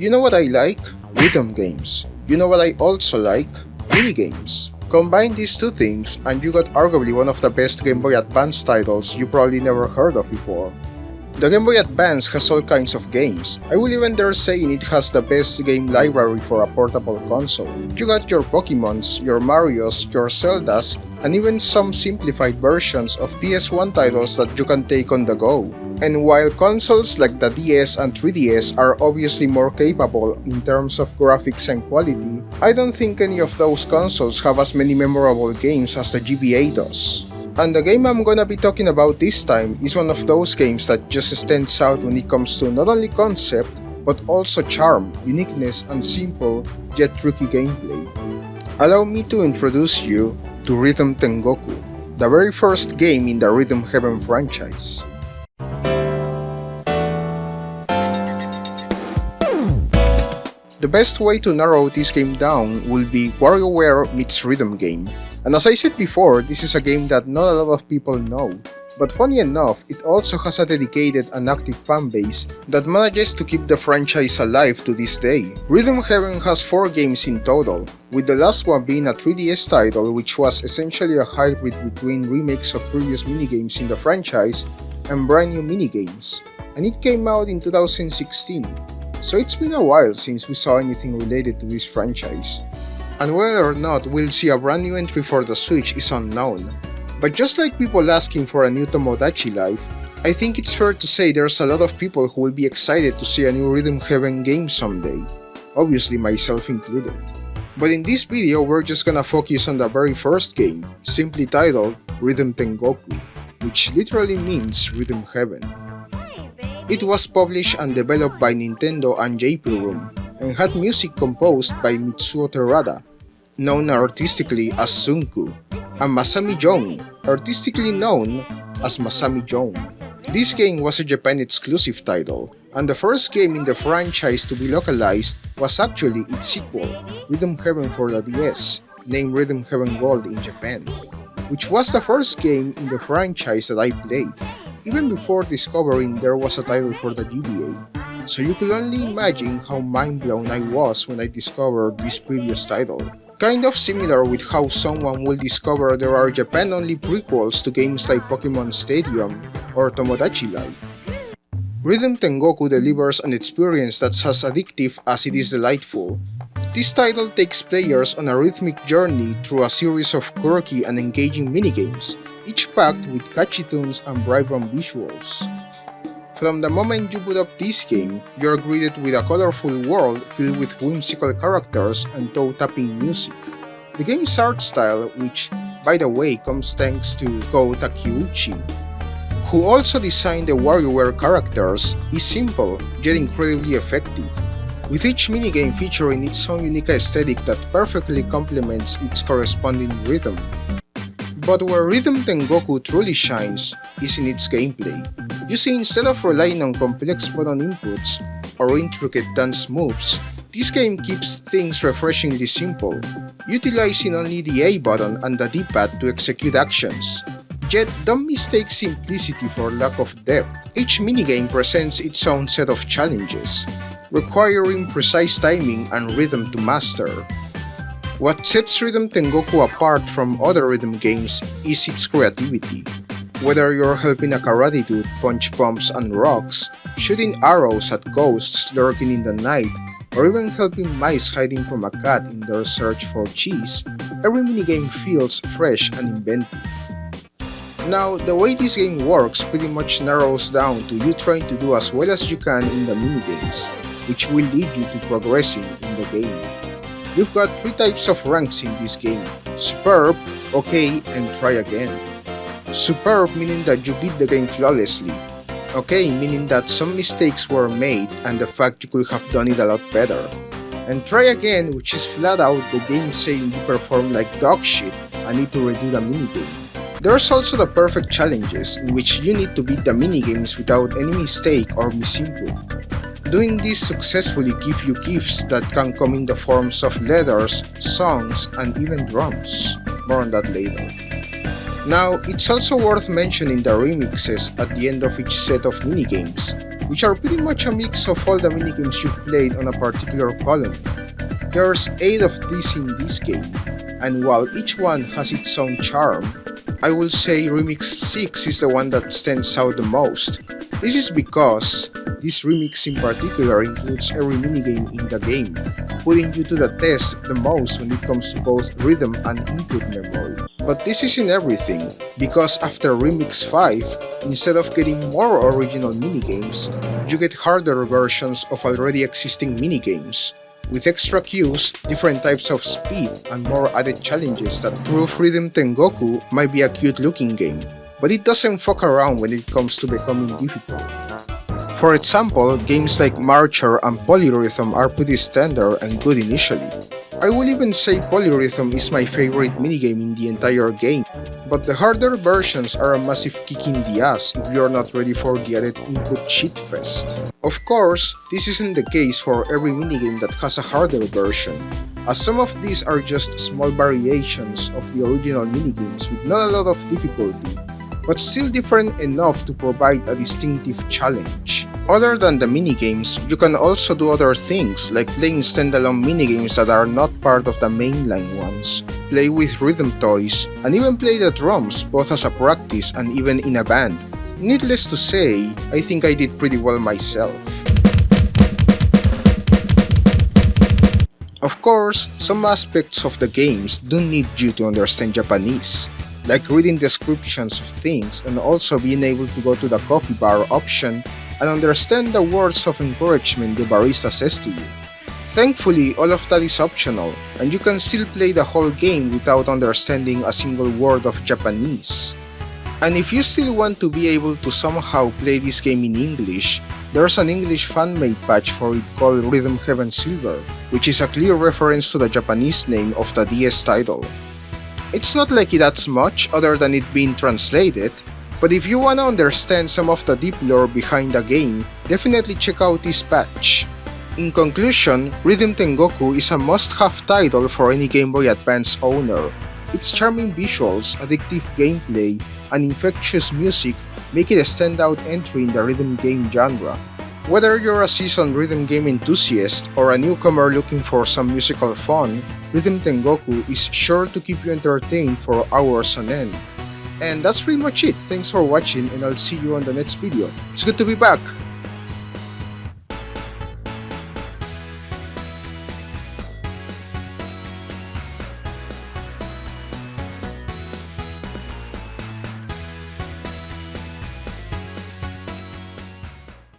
You know what I like? Rhythm games. You know what I also like? Minigames. Combine these two things and you got arguably one of the best Game Boy Advance titles you probably never heard of before. The Game Boy Advance has all kinds of games. I will even dare saying it has the best game library for a portable console. You got your Pokemons, your Marios, your Zeldas, and even some simplified versions of PS1 titles that you can take on the go. And while consoles like the DS and 3DS are obviously more capable in terms of graphics and quality, I don't think any of those consoles have as many memorable games as the GBA does. And the game I'm gonna be talking about this time is one of those games that just stands out when it comes to not only concept, but also charm, uniqueness, and simple yet tricky gameplay. Allow me to introduce you to Rhythm Tengoku, the very first game in the Rhythm Heaven franchise. The best way to narrow this game down will be WarioWare meets rhythm game. And as I said before, this is a game that not a lot of people know. But funny enough, it also has a dedicated and active fanbase that manages to keep the franchise alive to this day. Rhythm Heaven has 4 games in total, with the last one being a 3DS title which was essentially a hybrid between remakes of previous minigames in the franchise and brand new minigames. And it came out in 2016. So it's been a while since we saw anything related to this franchise. And whether or not we'll see a brand new entry for the Switch is unknown. But just like people asking for a new Tomodachi Life, I think it's fair to say there's a lot of people who will be excited to see a new Rhythm Heaven game someday, obviously myself included. But in this video we're just gonna focus on the very first game, simply titled Rhythm Tengoku, which literally means Rhythm Heaven. It was published and developed by Nintendo and JP Room, and had music composed by Mitsuo Terada, known artistically as Sunku, and Masami Jong, artistically known as Masami Jong. This game was a Japan exclusive title, and the first game in the franchise to be localized was actually its sequel, Rhythm Heaven for the DS, named Rhythm Heaven Gold in Japan, which was the first game in the franchise that I played, even before discovering there was a title for the GBA. So you could only imagine how mind-blown I was when I discovered this previous title. Kind of similar with how someone will discover there are Japan-only prequels to games like Pokemon Stadium or Tomodachi Life. Rhythm Tengoku delivers an experience that's as addictive as it is delightful. This title takes players on a rhythmic journey through a series of quirky and engaging minigames, each packed with catchy tunes and vibrant visuals. From the moment you boot up this game, you're greeted with a colorful world filled with whimsical characters and toe-tapping music. The game's art style, which, by the way, comes thanks to Ko Takeuchi, who also designed the WarioWare characters, is simple yet incredibly effective, with each minigame featuring its own unique aesthetic that perfectly complements its corresponding rhythm. But where Rhythm Tengoku truly shines is in its gameplay. You see, instead of relying on complex button inputs or intricate dance moves, this game keeps things refreshingly simple, utilizing only the A button and the D-pad to execute actions. Yet, don't mistake simplicity for lack of depth. Each minigame presents its own set of challenges, requiring precise timing and rhythm to master. What sets Rhythm Tengoku apart from other rhythm games is its creativity. Whether you're helping a karate dude punch bombs and rocks, shooting arrows at ghosts lurking in the night, or even helping mice hiding from a cat in their search for cheese, every minigame feels fresh and inventive. Now, the way this game works pretty much narrows down to you trying to do as well as you can in the minigames, which will lead you to progressing in the game. You've got 3 types of ranks in this game: Superb, Okay, and Try Again. Superb meaning that you beat the game flawlessly. Okay meaning that some mistakes were made and the fact you could have done it a lot better. And Try Again, which is flat out the game saying you perform like dog shit and need to redo the minigame. There's also the perfect challenges, in which you need to beat the minigames without any mistake or misinput. Doing this successfully gives you gifts that can come in the forms of letters, songs, and even drums. More on that later. Now, it's also worth mentioning the remixes at the end of each set of minigames. which are pretty much a mix of all the minigames you've played on a particular colony. There's 8 of these in this game, and while each one has its own charm, I will say Remix 6 is the one that stands out the most. This is because this remix in particular includes every minigame in the game, putting you to the test the most when it comes to both rhythm and input memory. But this isn't everything, because after Remix 5, instead of getting more original minigames, you get harder versions of already existing minigames, with extra cues, different types of speed, and more added challenges that prove Rhythm Tengoku might be a cute looking game, but it doesn't fuck around when it comes to becoming difficult. For example, games like Marcher and Polyrhythm are pretty standard and good initially. I will even say Polyrhythm is my favorite minigame in the entire game, but the harder versions are a massive kick in the ass if you're not ready for the added input shitfest. Of course, this isn't the case for every minigame that has a harder version, as some of these are just small variations of the original minigames with not a lot of difficulty, but still different enough to provide a distinctive challenge. Other than the minigames, you can also do other things like playing standalone minigames that are not part of the mainline ones, play with rhythm toys, and even play the drums both as a practice and even in a band. Needless to say, I think I did pretty well myself. Of course, some aspects of the games do need you to understand Japanese, like reading descriptions of things and also being able to go to the coffee bar option and understand the words of encouragement the barista says to you. Thankfully, all of that is optional, and you can still play the whole game without understanding a single word of Japanese. And if you still want to be able to somehow play this game in English, there's an English fan-made patch for it called Rhythm Heaven Silver, which is a clear reference to the Japanese name of the DS title. It's not like it adds much other than it being translated, but if you wanna understand some of the deep lore behind the game, definitely check out this patch. In conclusion, Rhythm Tengoku is a must-have title for any Game Boy Advance owner. Its charming visuals, addictive gameplay, and infectious music make it a standout entry in the rhythm game genre. Whether you're a seasoned rhythm game enthusiast or a newcomer looking for some musical fun, Rhythm Tengoku is sure to keep you entertained for hours on end. And that's pretty much it. Thanks for watching, and I'll see you on the next video. It's good to be back!